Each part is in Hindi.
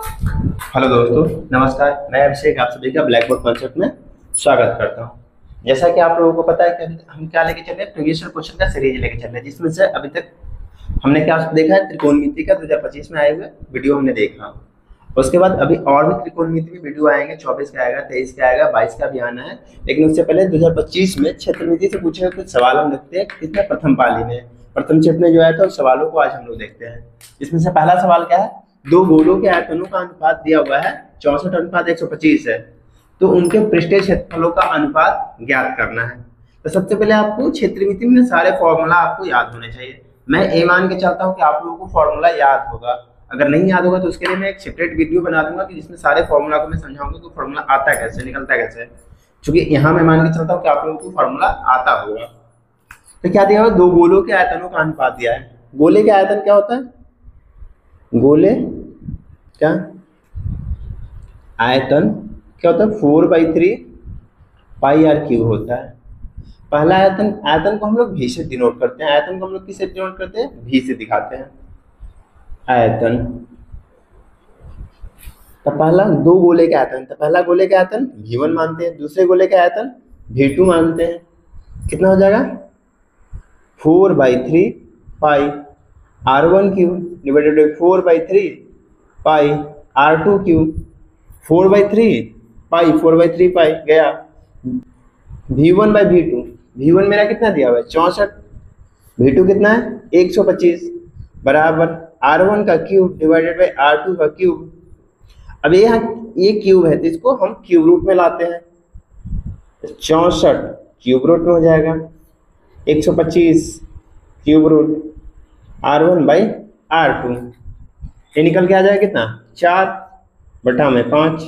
हेलो दोस्तों, नमस्कार। मैं अभिषेक आप सभी का ब्लैक बोर्ड कॉन्सेप्ट में स्वागत करता हूं। जैसा कि आप लोगों को पता है कि अभी हम क्या लेके चल रहे हैं, प्रीवियस ईयर क्वेश्चन का सीरीज लेके चल रहे हैं, जिसमें से अभी तक हमने क्या देखा है, त्रिकोणमिति का 2025 में आए हुए वीडियो हमने देखा। उसके बाद अभी और भी त्रिकोणमिति में वीडियो आएंगे, 24 का आएगा, 23 का आएगा, 22 का भी आना है। लेकिन उससे पहले 2025 में क्षेत्रमिति से पूछे हुए कुछ सवाल हम देखते हैं, किसमें, प्रथम पाली में, प्रथम क्षेत्र में जो आया था उस सवालों को आज हम लोग देखते हैं। इसमें से पहला सवाल क्या है, दो गोलों के आयतनों का अनुपात दिया हुआ है 64:125 है, तो उनके पृष्ठीय क्षेत्रफलों का अनुपात ज्ञात करना है। तो सबसे पहले आपको क्षेत्रमिति में सारे फॉर्मूला आपको याद होने चाहिए। मैं ए मान के चलता हूं कि आप लोगों को फॉर्मूला याद होगा। अगर नहीं याद होगा तो उसके लिए मैं एक सेपरेट वीडियो बना दूंगा कि जिसमें सारे फॉर्मूला को मैं समझाऊंगा कि फॉर्मूला आता कैसे, निकलता कैसे। क्योंकि यहाँ मैं मान के चलता हूँ कि आप लोगों को फॉर्मूला आता होगा। तो क्या दिया हुआ, दो गोलों के आयतनों का अनुपात दिया है। गोले के आयतन क्या होता है, गोले क्या आयतन क्या होता है, 4/3 पाई आर क्यूब होता है। पहला आयतन, आयतन को हम लोग भी से डिनोट करते हैं। आयतन को हम लोग किससे डिनोट करते हैं, भी से दिखाते हैं आयतन। तो पहला दो गोले के आयतन, तो पहला गोले के आयतन V1 मानते हैं, दूसरे गोले के आयतन V2 मानते हैं। कितना हो जाएगा, 4/3 पाई R1 cube divided by 4/3 pi R2 cube. 4/3 पाई 4/3 पाई गया V1/V2। V1 मेरा कितना दिया हुआ है, 64। V2 कितना है, 125 बराबर R1 का क्यूब डिवाइडेड बाई R2 का क्यूब। अब ये क्यूब है तो इसको हम क्यूब रूट में लाते हैं, 64 क्यूब रूट में हो जाएगा 125 क्यूब रूट R1/R2। ये निकल के आ जाएगा कितना, 4/5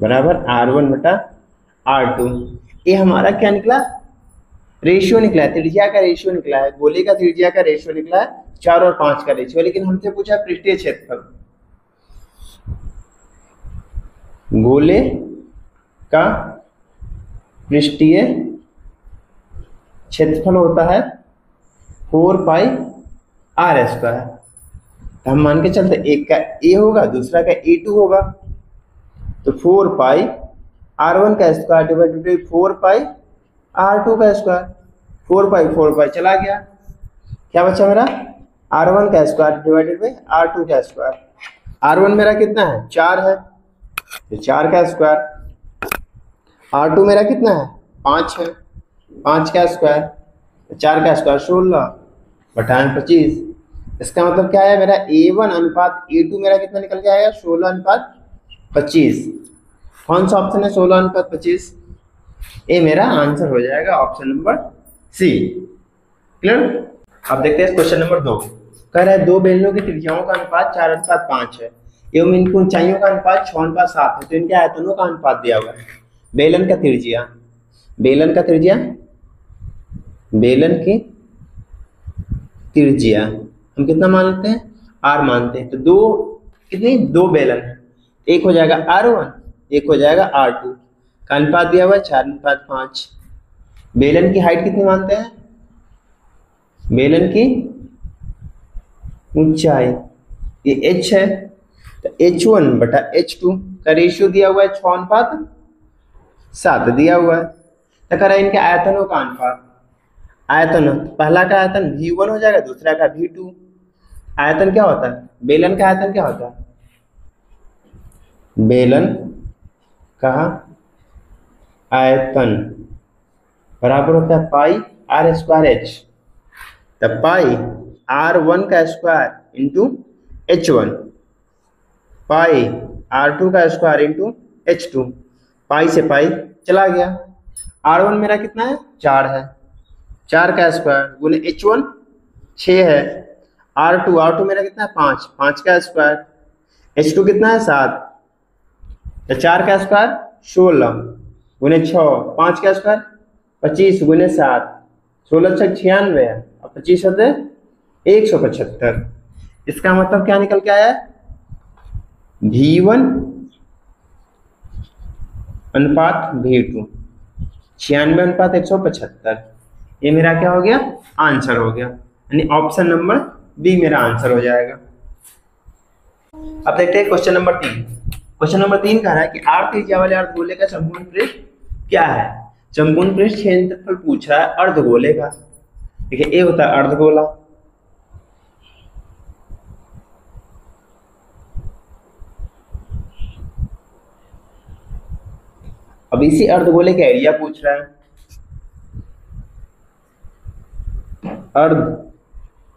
बराबर R1/R2। ये हमारा क्या निकला, रेशियो निकला है, त्रिज्या का रेशियो निकला है। गोले का त्रिज्या का रेशियो निकला है 4 और 5 का रेशियो। लेकिन हमसे पूछा पृष्ठीय क्षेत्रफल। गोले का पृष्ठीय क्षेत्रफल होता है 4 पाई R स्क्वायर। हम मान के चलते एक का A होगा, दूसरा का A2 होगा। तो 4 पाई R1 का square divided by 4 pi R2 का स्क्वायर। 4 पाई चला गया, क्या बचा मेरा, R1 का स्क्वायर डिवाइडेड बाई R2 का स्क्वायर। R1 मेरा कितना है, 4 है, तो 4 का स्क्वायर। R2 मेरा कितना है, 5 है, 5 का स्क्वायर, 4 का स्क्वायर 16/25। इसका मतलब क्या है, मेरा A1 अनुपात A2 मेरा कितना निकल के आएगा, 16:25। कौन सा ऑप्शन है, 16:25। ये मेरा आंसर हो जाएगा ऑप्शन नंबर सी। क्लियर। अब देखते हैं क्वेश्चन नंबर 2। कह रहा है दो बेलनों की त्रिज्याओं का अनुपात 4:5 है एवं इनकी ऊंचाइयों का अनुपात 6:7 है, तो इनके आयतनों का अनुपात दिया हुआ है। बेलन का त्रिज्या, बेलन का त्रिज्या, बेलन की त्रिज्या हम कितना मानते हैं, R मानते हैं। तो दो कितनी, दो बेलन है, एक हो जाएगा R1, एक हो जाएगा R2 का अनुपात दिया हुआ है 4:5। बेलन की हाइट कितनी मानते हैं, बेलन की ऊंचाई ये h है, तो H1/H2 का रेशियो दिया हुआ है 6:7 दिया हुआ है। तो कह रहा है इनके आयतनों का अनुपात। आयतन, पहला का आयतन V1 हो जाएगा, दूसरा का V2। आयतन क्या होता है, बेलन का आयतन क्या होता है, बेलन का आयतन बराबर होता है पाई R स्क्वायर H। तब पाई R1 का स्क्वायर इंटू H1, पाई R2 का स्क्वायर इंटू H2। पाई से पाई चला गया। R1 मेरा कितना है, 4 है, 4 का स्क्वायर गुने H1 6 है, R2 मेरा कितना है, 5, 5 का स्क्वायर, H2 कितना है, 7, तो 4 का स्क्वायर 16 गुने 6, 5 का स्क्वायर 25 गुने 7, 16 6 96 है और 25 होते 175। इसका मतलब क्या निकल के आया, V1 अनुपात V2 96:175। ये मेरा क्या हो गया, आंसर हो गया, यानी ऑप्शन नंबर बी मेरा आंसर हो जाएगा। अब देखते हैं क्वेश्चन नंबर 3। क्वेश्चन नंबर 3 कह रहा है कि r त्रिज्या वाले अर्धगोले का संपूर्ण पृष्ठ क्या है। संपूर्ण पृष्ठ क्षेत्रफल पूछ रहा है अर्धगोले का। देखिए ये होता है अर्धगोला, अब इसी अर्धगोले का एरिया पूछ रहा है। अर्धगोले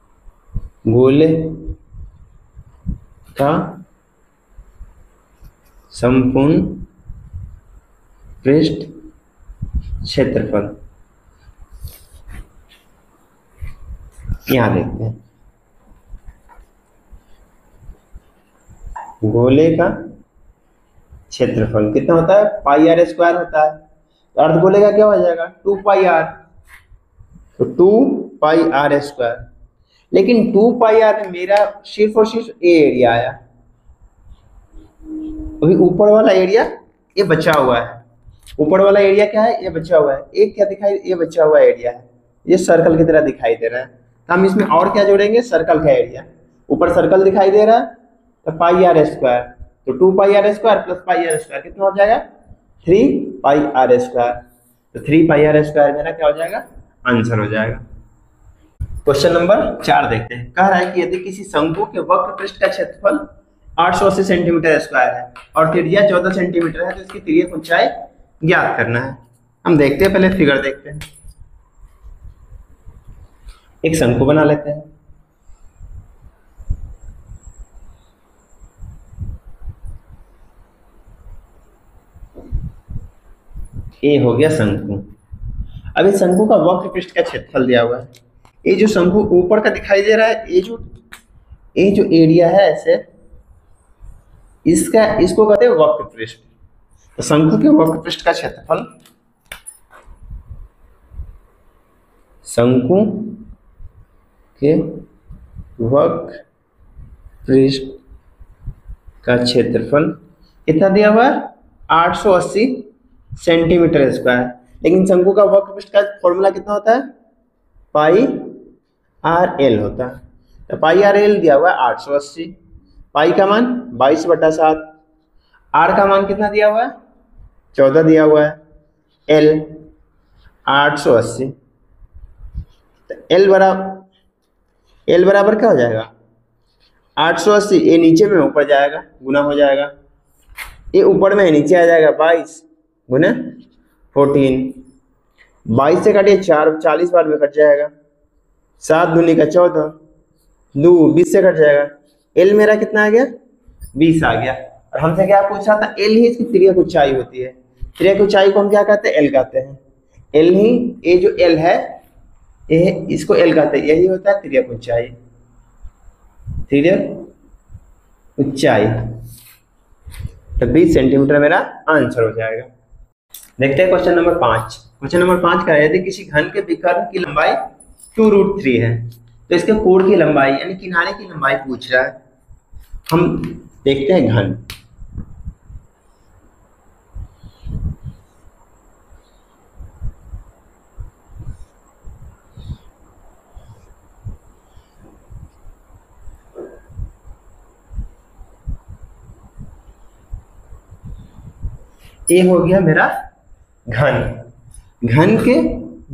का संपूर्ण पृष्ठ क्षेत्रफल यहां देखते हैं। गोले का क्षेत्रफल कितना होता है, पाई आर स्क्वायर होता है। तो अर्धगोले का क्या हो जाएगा, 2 पाई आर, तो 2 पाई आर स्क्वायर। लेकिन 2 पाई आर में मेरा सिर्फ और सिर्फ ए एरिया आया, अभी ऊपर वाला एरिया ये बचा हुआ है। ऊपर वाला एरिया क्या है, ये बचा हुआ है। एक क्या दिखाई, ये बचा हुआ एरिया है, ये सर्कल की तरह दिखाई दे रहा है। तो हम इसमें और क्या जोड़ेंगे, सर्कल का एरिया। ऊपर सर्कल दिखाई दे रहा है तो पाई आर स्क्वायर, तो 2 pi r square plus pi r square कितना हो जाएगा, 3 पाई आर स्क्वायर। तो 3 पाई आर स्क्वायर मेरा क्या हो जाएगा, आंसर हो जाएगा। क्वेश्चन नंबर 4 देखते हैं। कह रहा है कि यदि किसी शंकु के वक्र पृष्ठ का क्षेत्रफल 880 सेंटीमीटर स्क्वायर है और त्रिज्या 14 सेंटीमीटर है, तो इसकी तिर्यक ऊंचाई ज्ञात करना है। हम देखते हैं, पहले फिगर देखते हैं। एक शंकु बना लेते हैं। ये हो गया शंकु। अब इस शंकु का वक्र पृष्ठ का क्षेत्रफल दिया हुआ है। ये जो शंकु ऊपर का दिखाई दे रहा है, ये जो एरिया है ऐसे, इसको कहते हैं वक्र पृष्ठ। तो शंकु के वक्र पृष्ठ का क्षेत्रफल, शंकु के वक्र पृष्ठ का क्षेत्रफल कितना दिया हुआ है, 880 सेंटीमीटर स्क्वायर। लेकिन शंकु का वक्र पृष्ठ का फॉर्मूला कितना होता है, पाई आर एल होता है। तो पाई आर एल दिया हुआ है 880, पाई का मान 22/7, आर का मान कितना दिया हुआ है, 14 दिया हुआ है, एल 880। तो एल बराबर क्या हो जाएगा, 880। ये नीचे में ऊपर जाएगा, गुना हो जाएगा। ये ऊपर में नीचे आ जाएगा, 22 गुना 14। 22 से काटिए 4, 40 बार में कट जाएगा। 7 दूनी का 14, 2 20 से कट जाएगा। एल मेरा कितना आ गया, 20 आ गया। और हमसे क्या पूछा था, एल ही इसकी तिर्यक ऊंचाई होती है। तिर्यक ऊंचाई को हम क्या कहते हैं, एल कहते हैं। एल ही, ये जो एल है ये इसको एल कहते हैं, यही होता है तिर्यक ऊंचाई। तिर्यक ऊंचाई, तो 20 सेंटीमीटर मेरा आंसर हो जाएगा। देखते हैं क्वेश्चन नंबर 5। क्वेश्चन नंबर 5 का है, यदि किसी घन के विकर्ण की लंबाई 2√3 है, तो इसके कोण की लंबाई यानी किनारे की लंबाई पूछ रहा है। हम देखते हैं घन। ये हो गया मेरा घन। घन के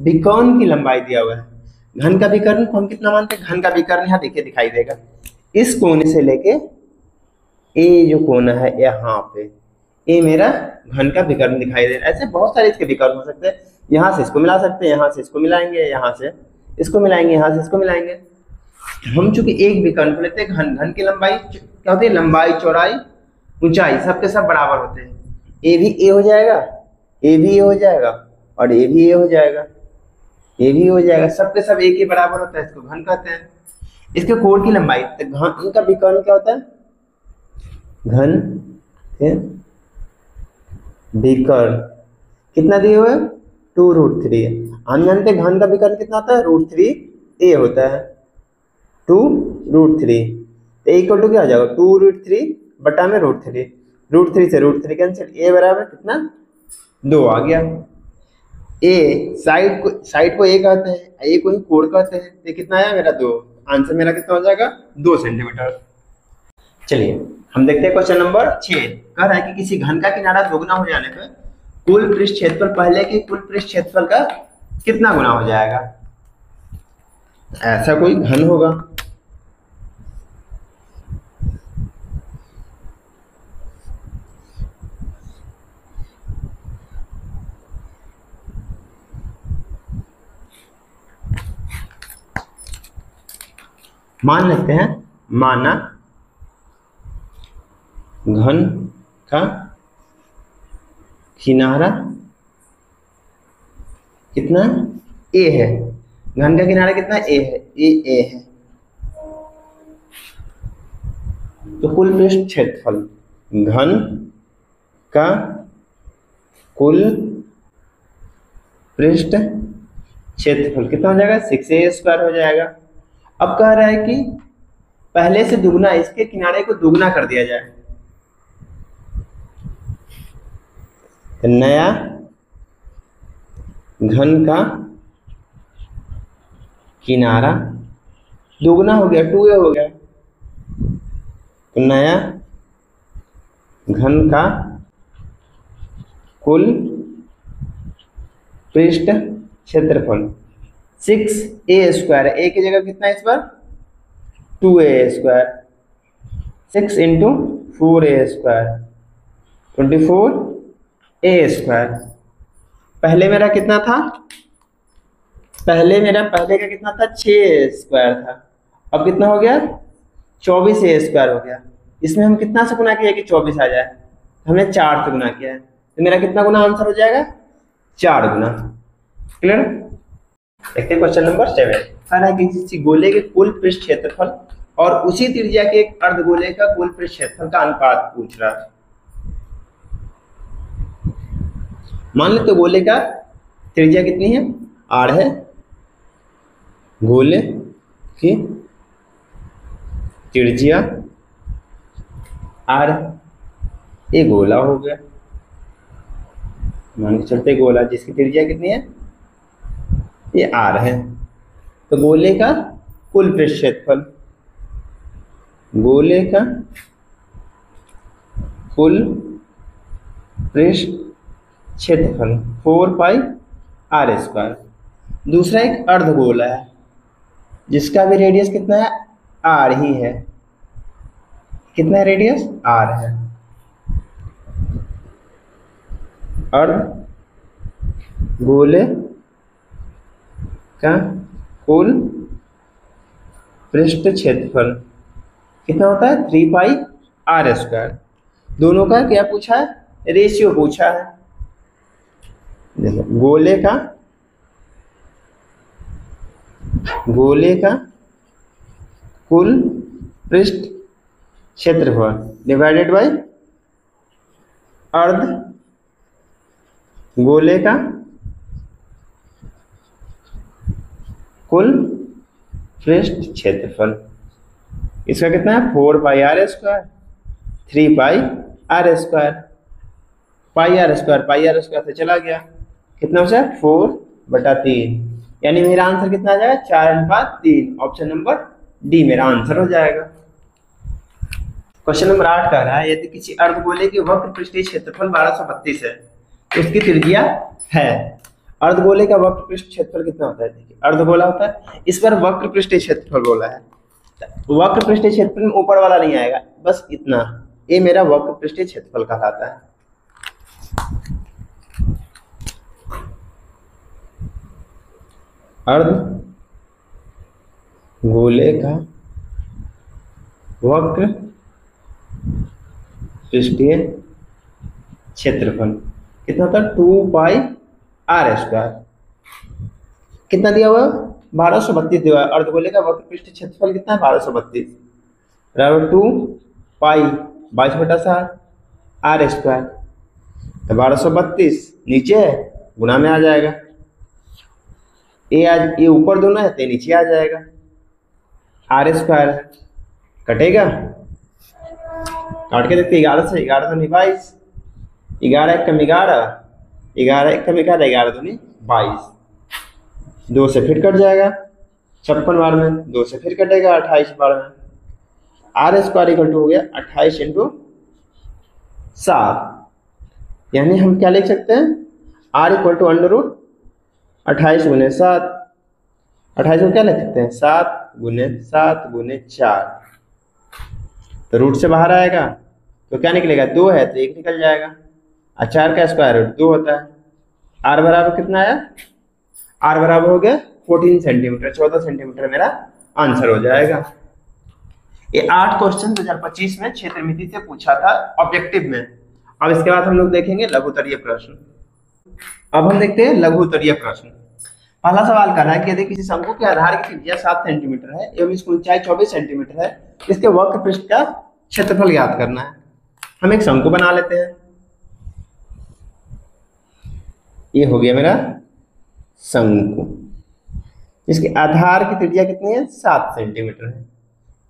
विकर्ण की लंबाई दिया हुआ है। घन का विकर्ण को हम कितना मानते हैं, घन का विकर्ण यहाँ देखिए दिखाई देगा। इस कोने से लेके ये जो कोना है यहाँ पे, ये मेरा घन का विकर्ण दिखाई दे रहा है। ऐसे बहुत सारे इसके विकर्ण हो सकते हैं। यहाँ से इसको मिला सकते हैं, यहाँ से इसको मिलाएंगे, यहाँ से इसको मिलाएंगे, यहाँ से इसको मिलाएंगे। हम चूंकि एक विकर्ण को लेते हैं घन, घन की लंबाई क्या होती है, लंबाई चौड़ाई ऊंचाई सबके सब बराबर होते हैं। ए भी ए हो जाएगा, ए भी ए हो जाएगा, और ए भी ए हो जाएगा, ए भी हो जाएगा। सबके सब एक ही बराबर होता है, इसको घन कहते हैं। इसके कोण की लंबाई, तो घन का विकर्ण क्या होता है, घन के विकर्ण कितना दिए हुए, 2√3। हम जानते हैं घन का विकर्ण कितना होता है, √3 ए होता है, 2√3। तो इक्वल टू क्या हो जाएगा, 2√3 बटा में √3। √3 से √3 कैंसिल, ए बराबर कितना, 2 आ गया। ए साइड को ए कहते हैं, ए को ही कोण कहते हैं। ये कितना आया मेरा, 2। आंसर मेरा कितना हो जाएगा, 2 सेंटीमीटर। चलिए हम देखते हैं क्वेश्चन नंबर 6। कह रहा है कि किसी घन का किनारा दोगुना हो जाने पर कुल पृष्ठ क्षेत्रफल पहले के कुल पृष्ठ क्षेत्रफल का कितना गुना हो जाएगा। ऐसा कोई घन होगा, मान लेते हैं, माना घन का किनारा कितना ए है। घन का किनारा कितना ए है, ए है। तो कुल पृष्ठ क्षेत्रफल, घन का कुल पृष्ठ क्षेत्रफल कितना हो जाएगा, 6a² हो जाएगा। अब कह रहा है कि पहले से दुगना, इसके किनारे को दुगना कर दिया जाए। तो नया घन का किनारा दुगना हो गया, 2a हो गया। तो नया घन का कुल पृष्ठ क्षेत्रफल 6a², a की जगह कितना है इस पर 2a², 6 × 4a², 24a²। पहले मेरा कितना था, पहले का कितना था 6a² था, अब कितना हो गया 24a² हो गया। इसमें हम कितना से गुना किया कि 24 आ जाए, हमने 4 से गुना किया है। तो मेरा कितना गुना आंसर हो जाएगा, 4 गुना। क्लियर। देखते हैं क्वेश्चन नंबर 7। कह रहा है कि किसी गोले के कुल पृष्ठ क्षेत्रफल और उसी त्रिज्या के एक अर्धगोले का कुल पृष्ठ क्षेत्रफल का अनुपात पूछ रहा है। मान लेते गोले का त्रिज्या कितनी है, r है। गोले की त्रिज्या r, ये गोला हो गया। मान के चलते गोला जिसकी त्रिज्या कितनी है, ये r है। तो गोले का कुल पृष्ठ क्षेत्रफल, गोले का कुल पृष्ठ क्षेत्रफल 4πr²। दूसरा एक अर्धगोला है जिसका भी रेडियस कितना है, r ही है। कितना है रेडियस, r है। अर्धगोले का कुल पृष्ठ क्षेत्रफल कितना होता है, 3πr²। दोनों का क्या पूछा है, रेशियो पूछा है। देखो गोले का कुल पृष्ठ क्षेत्रफल डिवाइडेड बाय अर्ध गोले का कुल पृष्ठ क्षेत्रफल, इसका कितना है 4πr², 3πr², πr² से चला गया, कितना बचा 4/3। यानी मेरा आंसर कितना आ जाएगा, 4:3। ऑप्शन नंबर डी मेरा आंसर हो जाएगा। क्वेश्चन नंबर 8 कह रहा है यदि किसी अर्धगोले की वक्र पृष्ठीय क्षेत्रफल 1232 है तो उसकी त्रिज्या है। अर्धगोले का वक्र पृष्ठ क्षेत्रफल कितना होता है, देखिए अर्धगोला होता है, इस पर वक्र पृष्ठीय क्षेत्रफल बोला है। वक्र पृष्ठीय क्षेत्रफल में ऊपर वाला नहीं आएगा, बस इतना, ये मेरा वक्र पृष्ठीय क्षेत्रफल कहलाता है। अर्धगोले का वक्र पृष्ठीय क्षेत्रफल कितना होता है, 2πr²। कितना दिया हुआ, 1232 दिया हुआ। अर्धगोले का वक्र पृष्ठीय क्षेत्रफल कितना है, 1232 बराबर 2π 22/7r²। तो 1232 नीचे है, गुना में आ जाएगा। ये ऊपर दोनों है तो नीचे आ जाएगा, r² कटेगा, काट के देखते 11 से 11 दूनी 22, 11 1 कम 11, 11 1 कम 11, 11 दूनी 22। 2 से फिर कट जाएगा 56 बार में, 2 से फिर कटेगा 28 बार में, आर स्क्वायर इक्वल टू हो गया 28 इंटू 7, यानी हम क्या लिख सकते हैं, r equal to under root 28 गुने 7, 28 को क्या लिख सकते हैं 7 गुने 4, तो रूट से बाहर आएगा तो क्या निकलेगा, 2 है तो 1 निकल जाएगा, और 4 का स्क्वायर रूट 2 होता है। आर बराबर कितना आया, आर बराबर हो गया 14 सेंटीमीटर, 14 सेंटीमीटर मेरा आंसर हो जाएगा। ये 8 क्वेश्चन 2025 में क्षेत्रमिति से पूछा था ऑब्जेक्टिव में। अब इसके बाद हम लोग देखेंगे लघु उत्तरीय प्रश्न। अब हम देखते हैं लघु उत्तरीय प्रश्न। पहला सवाल कर रहा है कि यदि किसी शंकु के आधार की त्रिज्या 7 सेंटीमीटर है एवं इसकी ऊंचाई 24 सेंटीमीटर है, इसके वक्र पृष्ठ का क्षेत्रफल ज्ञात करना है। हम एक शंकु बना लेते हैं। ये हो गया मेरा शंकु, इसके आधार की त्रिज्या कितनी है 7 सेंटीमीटर है,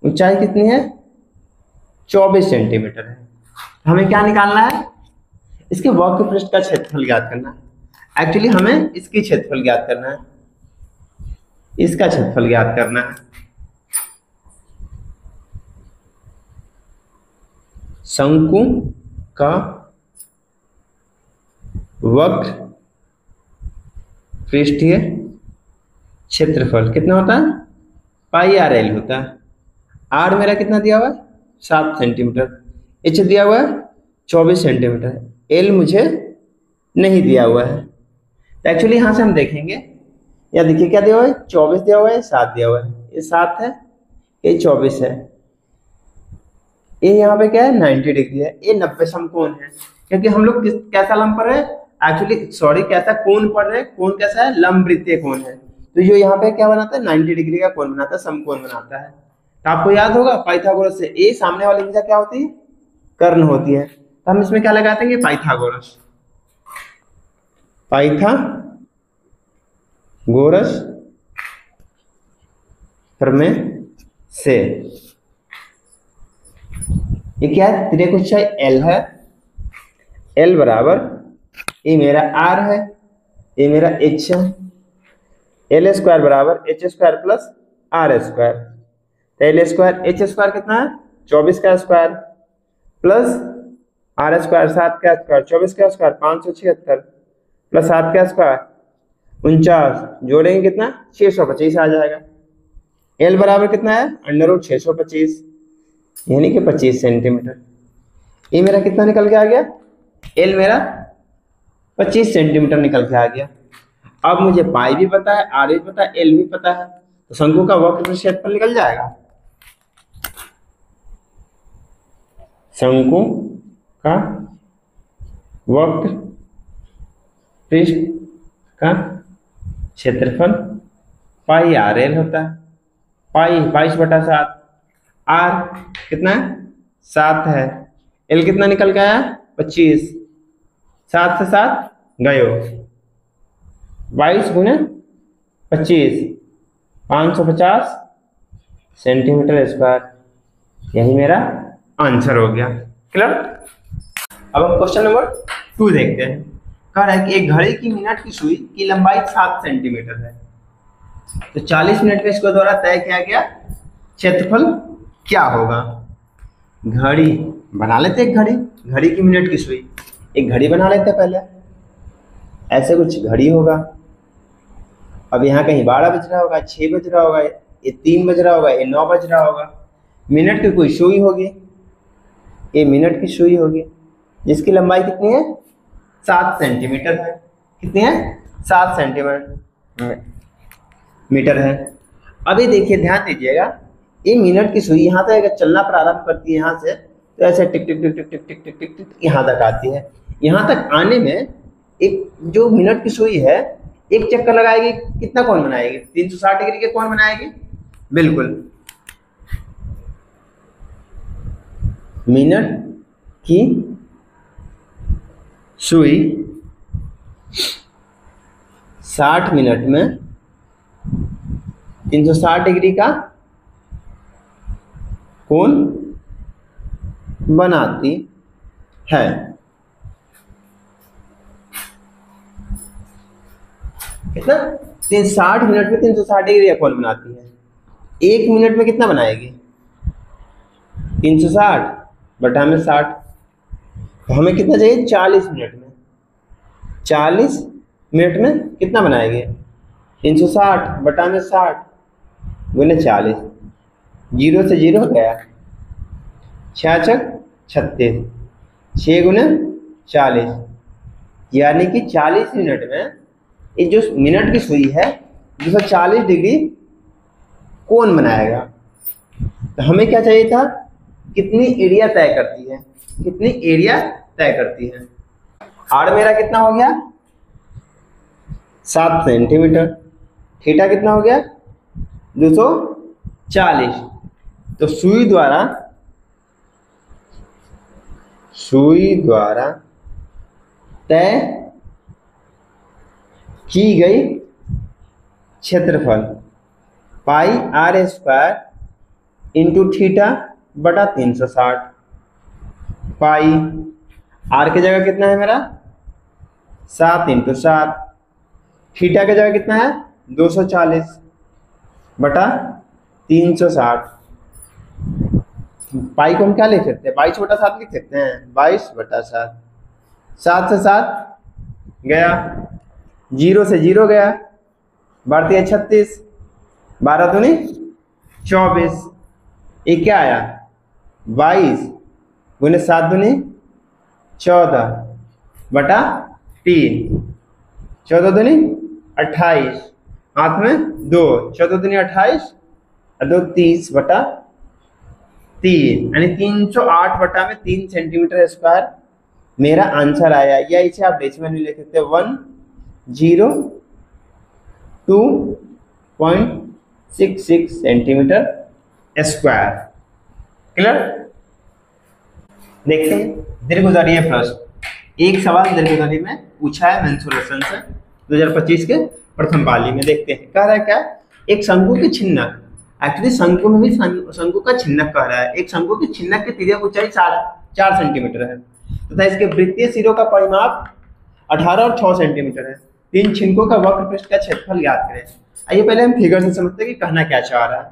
ऊंचाई कितनी है 24 सेंटीमीटर है। हमें क्या निकालना है, इसके वक्र पृष्ठ का क्षेत्रफल ज्ञात करना है। एक्चुअली हमें इसकी क्षेत्रफल ज्ञात करना है, इसका क्षेत्रफल ज्ञात करना है। शंकु का वक्र पृष्ठीय क्षेत्रफल कितना होता है, पाई आर एल होता है। आर मेरा कितना दिया हुआ है 7 सेंटीमीटर, एच दिया हुआ है 24 सेंटीमीटर, एल मुझे नहीं दिया हुआ है। तो एक्चुअली यहां से हम देखेंगे, या देखिए क्या दिया हुआ है 24 दिया हुआ है, 7 दिया हुआ है, ये 7 है ये 24 है, ये यहाँ पे क्या है 90 डिग्री है, ये 90 समकोण है। क्योंकि हम लोग कैसा लंब पढ़ रहे हैं, एक्चुअली सॉरी कैसा कोण पढ़ रहे हैं, कोण कैसा है लंब वृत्तीय कोण है। तो जो यहाँ पे क्या बनाता है 90 डिग्री का कोण बनाता है, समकोण बनाता है। तो आपको याद होगा पाइथागोरस से ए सामने वाली भुजा क्या होती है, कर्ण होती है। तो हम इसमें क्या लगा देंगे पाइथागोरस, पाइथागोरस प्रमेय से। ये क्या है, त्रिभुजाई एल है, एल बराबर ये मेरा आर है, ये मेरा एच है, एल स्क्वायर बराबर h square plus r square. तो एल स्क्वायर एच स्क्वायर कितना है 24 का स्क्वायर प्लस आर स्क्वायर 7 का स्क्वायर, 24 का स्क्वायर 576 प्लस 7 का स्क्वायर 49, जोड़ेंगे कितना 625 आ जाएगा। एल बराबर कितना है अंडर रूट 625 यानी कि 25 सेंटीमीटर। ये मेरा कितना निकल के आ गया, एल मेरा 25 सेंटीमीटर निकल के आ गया। अब मुझे पाई भी पता है, आर भी पता है, एल भी पता है, तो शंकु का वक्र क्षेत्रफल निकल जाएगा। शंकु का वक्र पृष्ठ का क्षेत्रफल पाई आर एल होता है, पाई 22/7, आर कितना है 7 है, एल कितना निकल के आया 25, 7 से 7 गयो, 22 गुने 25 550 सेंटीमीटर स्क्वायर, यही मेरा आंसर हो गया। क्लियर। अब हम क्वेश्चन नंबर 2 देखते हैं। कह रहा है कि एक घड़ी की मिनट की सुई की लंबाई 7 सेंटीमीटर है, तो 40 मिनट में इसको द्वारा तय किया गया क्षेत्रफल क्या होगा। घड़ी बना लेते, एक घड़ी की मिनट की सुई, एक घड़ी बना लेते पहले, ऐसे कुछ घड़ी होगा। अब यहाँ कहीं 12 बज रहा होगा, 6 बज रहा होगा, ये 3 बज रहा होगा, ये 9 बज रहा होगा। मिनट की कोई सुई होगी, ये मिनट की सुई होगी जिसकी लंबाई कितनी है 7 सेंटीमीटर है। कितनी है 7 सेंटीमीटर है। अभी देखिए ध्यान दीजिएगा, ये मिनट की सुई यहाँ से अगर चलना प्रारंभ करती है यहाँ से, तो ऐसे टिक टिक टिक टिक टिक टिक टिक टिक टिक यहाँ तक आती है। यहाँ तक आने में एक जो मिनट की सुई है एक चक्कर लगाएगी, कितना कोण बनाएगी 360 डिग्री के कोण बनाएगी। बिल्कुल, मिनट की सुई 60 मिनट में 360 डिग्री का कोण बनाती है। कितना 60 मिनट में 360 डिग्री का कोण बनाती है। 1 मिनट में कितना बनाएगी 360 बटा में 60, तो हमें कितना चाहिए 40 मिनट में। 40 मिनट में कितना बनाएंगे 360 बटा में 60 गुने 40, 0 से 0 गया, 6 छक 36, 6 गुने 40, यानी कि 40 मिनट में ये जो मिनट की सुई है 240 डिग्री कोण बनाएगा। तो हमें क्या चाहिए था, कितनी एरिया तय करती है, कितनी एरिया तय करती है। आर मेरा कितना हो गया 7 सेंटीमीटर, थीटा कितना हो गया 240। तो सुई द्वारा तय की गई क्षेत्रफल पाई आर स्क्वायर इंटू थीटा बटा 360। पाई आर की जगह कितना है मेरा 7 इंटू 7, थीटा की जगह कितना है 240 बटा 360। पाई को हम क्या लिख सकते हैं 22 बटा 7 लिख सकते हैं, 22 बटा 7, 7 से 7 गया, 0 से 0 गया, बढ़ती है 36, 12 दूनी 24, ये क्या आया 22 गुने 7 दूनी 14 बटा 3, 14 दूनी 28, हाथ में 2, 14 दूनी 28 और 2 30 बटा 3, यानी 308 बटा में 3 सेंटीमीटर स्क्वायर मेरा आंसर आया। या इसे आप डेसिमल में लिख सकते हैं 102.66 सेंटीमीटर स्क्वायर। क्लियर। देखते हैं दीर्घोदरीय प्रश्न। एक सवाल दीर्घोदरी में पूछा है मेंसुरेशन से 2025 के प्रथम पाली में। देखते हैं कह रहा है क्या, एक शंकु की छिन्नक, एक्चुअली शंकु में भी शंकु का छिन्नक कह रहा है। एक शंकु की छिन्नक की तिर्यक ऊंचाई 4 सेंटीमीटर है तथा इसके वृत्तीय सिरों का परिमाप 18 और 6 सेंटीमीटर है। तीन छिन्कों का वक्र पृष्ठ का क्षेत्रफल ज्ञात करें। आइए पहले हम फिगर से समझते हैं कि कहना क्या चाह रहा है।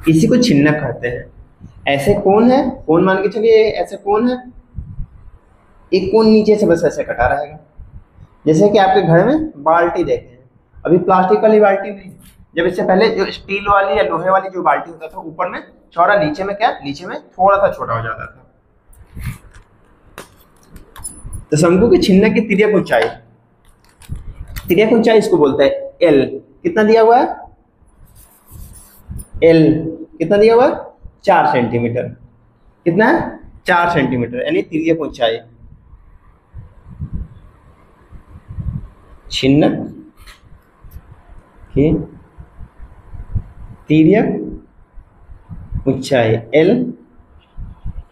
इसी को छिन्नक कहते हैं। ऐसे कोण है, कोण मान के चलिए ऐसे कोण है, एक कोण नीचे से बस ऐसे कटा रहेगा। जैसे कि आपके घर में बाल्टी देखे हैं, अभी प्लास्टिक वाली बाल्टी नहीं, जब इससे पहले जो स्टील वाली या लोहे वाली जो बाल्टी होता था ऊपर में चौड़ा, नीचे में क्या, नीचे में थोड़ा सा छोटा हो जाता था। तो शंकु की छिन्नक की तिर्यक ऊंचाई, तिर्यक ऊंचाई इसको बोलते हैं एल। कितना दिया हुआ है एल, कितना दिया हुआ है 4 सेंटीमीटर। कितना है 4 सेंटीमीटर, यानी तिर्यक ऊंचाई छिन्नक की तिर्यक ऊंचाई एल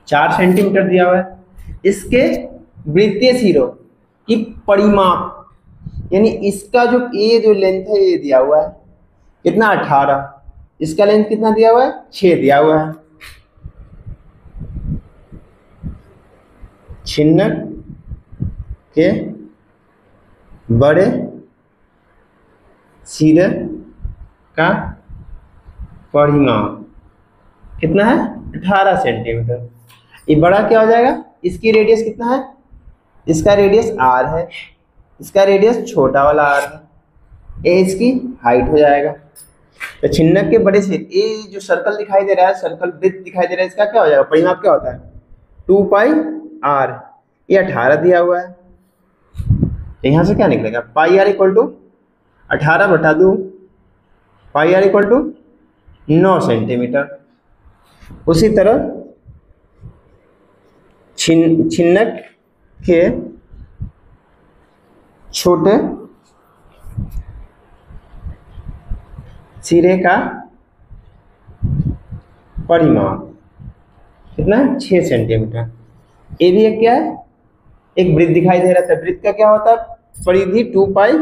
4 सेंटीमीटर दिया हुआ है। इसके वृत्तीय सिरों की परिमाप, यानी इसका जो ए जो लेंथ है ये दिया हुआ है कितना 18, इसका लेंथ कितना दिया हुआ है 6 दिया हुआ है। छिन्नक के बड़े सिरे का परिमाप कितना है 18 सेंटीमीटर। ये बड़ा क्या हो जाएगा, इसकी रेडियस कितना है, इसका रेडियस r है, इसका रेडियस छोटा वाला r है, ए इसकी हाइट हो जाएगा। तो छिन्नक के बड़े से ये जो सर्कल दिखाई दे रहा है, सर्कल वृत्त दिखाई दे रहा है, इसका क्या हो जाएगा परिमाप क्या होता है 2 पाई r, ये 18 दिया हुआ है। तो यहाँ से क्या निकलेगा पाई आर इक्वल टू 18 बटा 2, pi r equal to 9 centimetre. उसी तरह छिन्नक के छोटे सिरे का परिमाप कितना है 6 सेंटीमीटर। ए भी एक क्या है, एक वृत्त दिखाई दे रहा था, वृत्त का क्या होता है, परिधि 2 पाई,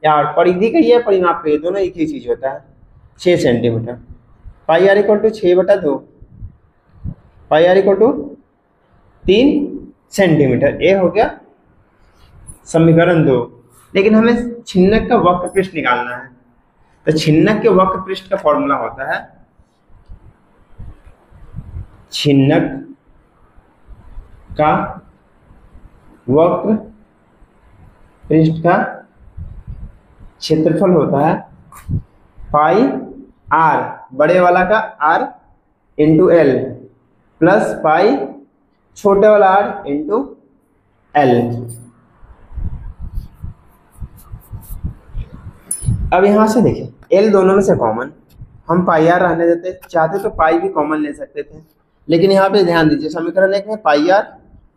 यार परिधि का ये परिमाप का ये दोनों एक ही चीज होता है, 6 centimetre. Pi r equal to 6/2, pi r equal to 3 centimetre. ये हो गया समीकरण 2। लेकिन हमें छिन्नक का वक्र पृष्ठ निकालना है, तो छिन्नक के वक्र पृष्ठ का फॉर्मूला होता है, छिन्नक का वक्र पृष्ठ का क्षेत्रफल होता है पाई आर, बड़े वाला का r into l, plus pi छोटे वाला आर इंटू एल। अब यहां से देखिए एल दोनों में से कॉमन, हम पाई आर रहने देते, चाहते तो पाई भी कॉमन ले सकते थे, लेकिन यहाँ पे ध्यान दीजिए समीकरण एक में पाई आर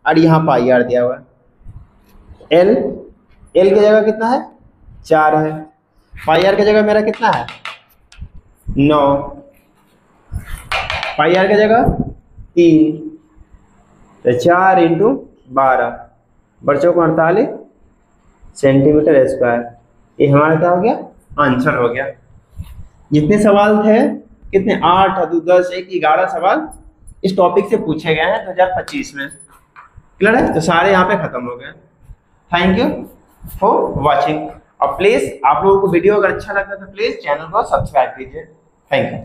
और यहाँ पाई आर दिया हुआ है। एल की जगह कितना है 4 है, पाई आर की जगह मेरा कितना है 9, पाई आर की जगह 3, तो 4 इंटू 12 बच्चों को 48 सेंटीमीटर स्क्वायर। ये हमारा क्या हो गया, आंसर हो गया। जितने सवाल थे कितने 8 2 10 1 11 सवाल इस टॉपिक से पूछे गए हैं 2025 में, क्लियर है, तो सारे यहाँ पे खत्म हो गए। Thank you for watching. और प्लीज आप लोगों को वीडियो अगर अच्छा लगता है तो प्लीज चैनल को सब्सक्राइब कीजिए। Thank you.